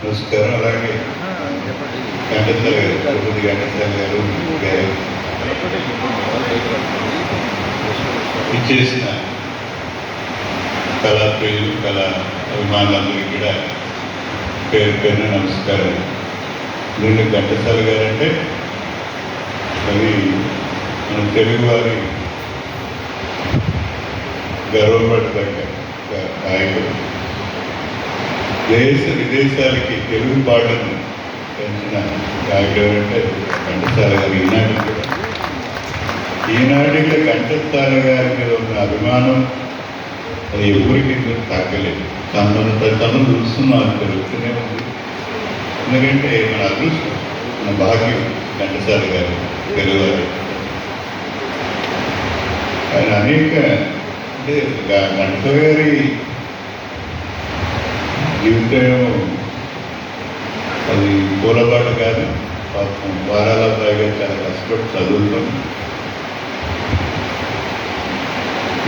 నమస్కారం. అలాగే గంటసాల గారు, తిరుపతి గంటసాల గారు ఇచ్చేసిన కళాప్రియులు, కళా అభిమానులందరికీ కూడా పేరు పేరున నమస్కారం. దీన్ని ఘంటసాల గారు అంటే అది మన తెలుగువారి గర్వపడదగ్గ నాయకుడు. దేశ విదేశాలకి తెలుగు పాటను పెంచిన నాయకుడు ఎవరంటే ఘంటసాల గారు. ఈనాటికి ఘంటసాల గారి మీద ఉన్న అభిమానం అది ఎవరికి తగ్గలేదు. తను చూస్తున్నాను తెలుస్తూనే ఉంది. ఎందుకంటే మన అదృష్టం, మన భాగ్యం ఘంటసాల గారు తెలుగువారు. ఆయన అనేక అంటే ఘంటసాల గారి జీవితం అది పూలబాటు కాదు. వారాల పైగా చాలా కష్టపడి చదువుతాం.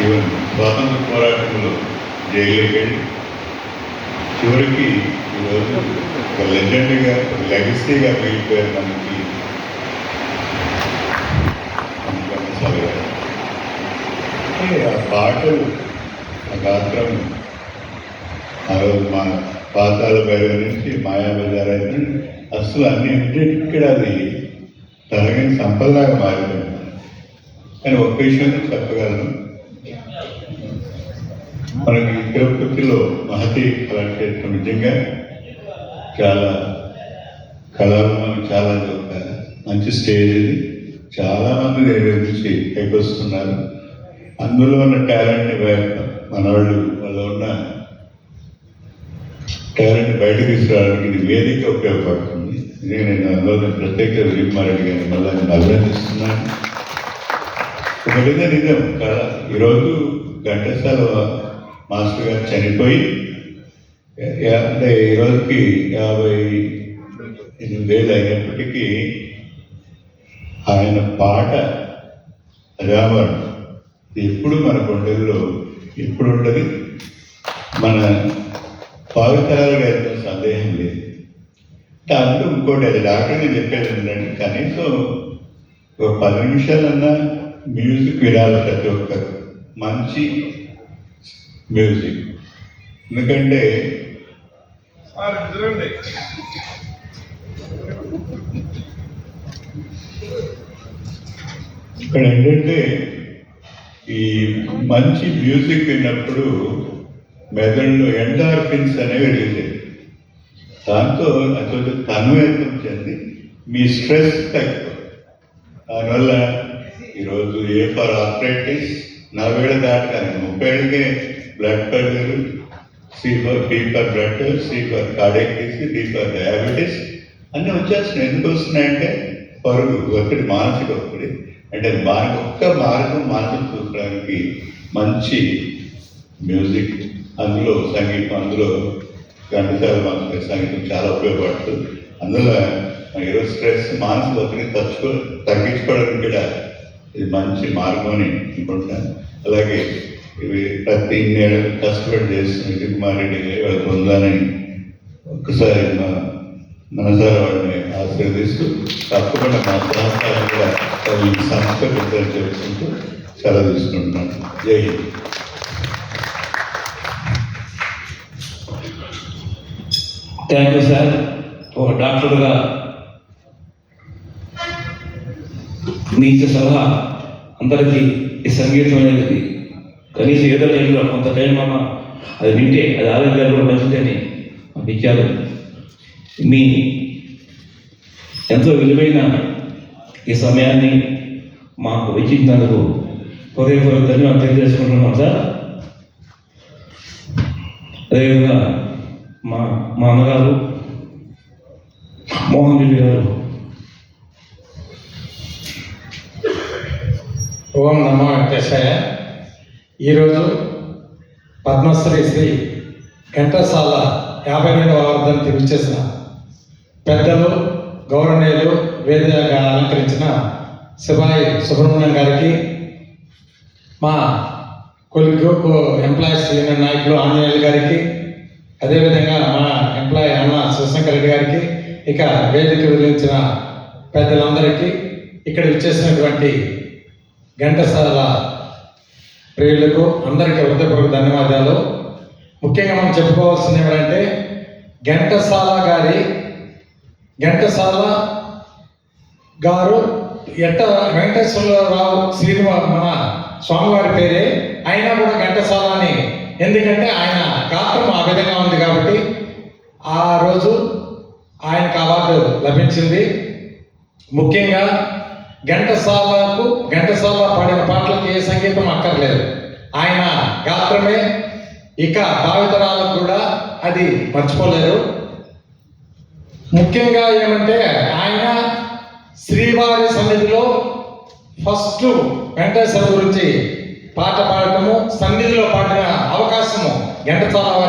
ఈవెన్ స్వాతంత్ర పోరాటంలో జైలుకి వెళ్ళి చివరికి ఈరోజు ఒక లెజెండ్గా, ఒక లెగసీగా మిగిలిపోయారు మనకి ఘంటసాల గారు. ఆ పాటలు, ఆ గాత్రం, ఆ రోజు మా పాతాల భైరవ నుంచి మాయాబజార్ అయితే అసలు అన్నింటికి అది తరగని సంపదలాగా మారిపోయింది. కానీ ఒక్క విషయం చెప్పగలను, మనకి తిరుపతిలో మహతి కళాక్షేత్రం నిజంగా చాలా కళాభిమానులు, చాలా మంచి స్టేజ్ ఇది. చాలామంది దగ్గర నుంచి పైకి వస్తున్నారు. అందులో ఉన్న టాలెంట్ని మన వాళ్ళు ఉన్న టాలెంట్ బయటకు తీసుకురావడానికి ఇది వేదిక ఉపయోగపడుతుంది. ఇదే నేను అందులో ప్రత్యేక విజయకుమారెడ్డి గారిని మళ్ళీ నేను అభినందిస్తున్నాను. ఒకటిదే నిజం కదా, ఈరోజు ఘంటసాల మాస్టర్ గారు చనిపోయి అంటే ఈరోజుకి 58 అయినప్పటికీ ఆయన పాట రామర్ ఎప్పుడు మన గుండెల్లో ఎప్పుడు ఉంటుంది. మన భావితరాలుగా ఎంతో సందేహం లేదు. అంటే అందులో ఇంకోటి, అది డాక్టర్ని చెప్పేది ఏంటంటే కనీసం ఒక 10 నిమిషాలన్నా మ్యూజిక్ వినాలి ప్రతి ఒక్కరు, మంచి మ్యూజిక్. ఎందుకంటే ఇక్కడ ఏంటంటే ఈ మంచి మ్యూజిక్ విన్నప్పుడు మెదడులో ఎండార్ఫిన్స్ అనేవి వెలుగుతాయి. దాంతో అసలు తన్మయత్వం చెంది మీ స్ట్రెస్ తగ్గుతుంది. దానివల్ల ఈరోజు ఏ ఫర్ ఆర్థరైటిస్ 40 ఏళ్ళు దాటగానే 30 ఏళ్ళకే blood pressure, C for blood, C for cardiac disease, D for diabetes అన్నీ వచ్చేస్తున్నాయి. ఎందుకు వస్తున్నాయంటే పరుగు, ఒత్తిడి, మానసిక ఒత్తిడి. అంటే ఒక్క మార్గం మానసిక చూడడానికి మంచి మ్యూజిక్, అందులో సంగీతం, అందులో ఘంటసాల మాస్టర్ సంగీతం చాలా ఉపయోగపడుతుంది. అందులో ఈరోజు స్ట్రెస్, మానసిక ఒత్తిడి తగ్గించుకోవడానికి కూడా ఇది మంచి మార్గం అని అనుకుంటున్నాను. అలాగే ఇవి ప్రతి ఇన్నేళ్ళు కష్టపడి చేస్తున్న విజయకుమారెడ్డి వాళ్ళకి పొందాలని ఒక్కసారి మనసారా వాడిని ఆశీర్వదిస్తూ తప్పకుండా మా సహకారం కూడా ఈ సంస్థ పెద్దలు చేసుకుంటూ సెలవు తీసుకుంటున్నాను. జై హింద్. Thank you sir. ఒక డాక్టర్గా మీ ఇచ్చే సలహా అందరికీ ఈ సంగీతం అనేది కనీసం ఏదో టైంలో కొంత టైం అన్న అది వింటే అది ఆరోగ్యాలు కూడా మంచిదని మాకు ఇచ్చారు. మీ ఎంతో విలువైన ఈ సమయాన్ని మాకు వెచ్చించినందుకు హృదయపూర్వక ధన్యవాదాలు తెలియజేసుకుంటున్నాం సార్. అదేవిధంగా మా అన్నగారు మోహన్ రెడ్డి గారు. ఓం నమో వెంకటేశాయ. ఈరోజు పద్మశ్రీ శ్రీ ఘంటసాల 52వ వర్ధంతి విచ్చేసిన పెద్దలు, గౌరవనీయులు, వేదికగా అలంకరించిన శివాయి సుబ్రహ్మణ్యం గారికి, మా కొలిగ్రూప్ ఎంప్లాయీస్ యూనియన్ నాయకులు ఆంజనేయులు గారికి, అదేవిధంగా మా ఎంప్లాయీ అన్న శివశంకర్ రెడ్డి గారికి, ఇక వేదిక విధించిన పెద్దలందరికీ, ఇక్కడ విచ్చేసినటువంటి ఘంటసాల ప్రియులకు అందరికీ హృదయపూర్వక ధన్యవాదాలు. ముఖ్యంగా మనం చెప్పుకోవాల్సింది ఏమిటంటే ఘంటసాల గారు వెంకటేశ్వరరావు మన స్వామివారి పేరే, అయినా కూడా ఘంటసాల అని, ఎందుకంటే ఆయన గాత్రం ఆ విధంగా ఉంది కాబట్టి ఆ రోజు ఆయనకు అవార్డు లభించింది. ముఖ్యంగా ఘంటసాల పాడిన పాటలకు ఏ సంగీతం అక్కర్లేదు, ఆయన గాత్రమే ఇక భావితరాలకు కూడా అది మర్చిపోలేరు. ముఖ్యంగా ఏమంటే ఆయన శ్రీవారి సన్నిధిలో ఫస్ట్ వెంకటేశ్వర గురించి పాట పాడటము, సన్నిధిలో పాడిన అవకాశము ఘంటసాల వారి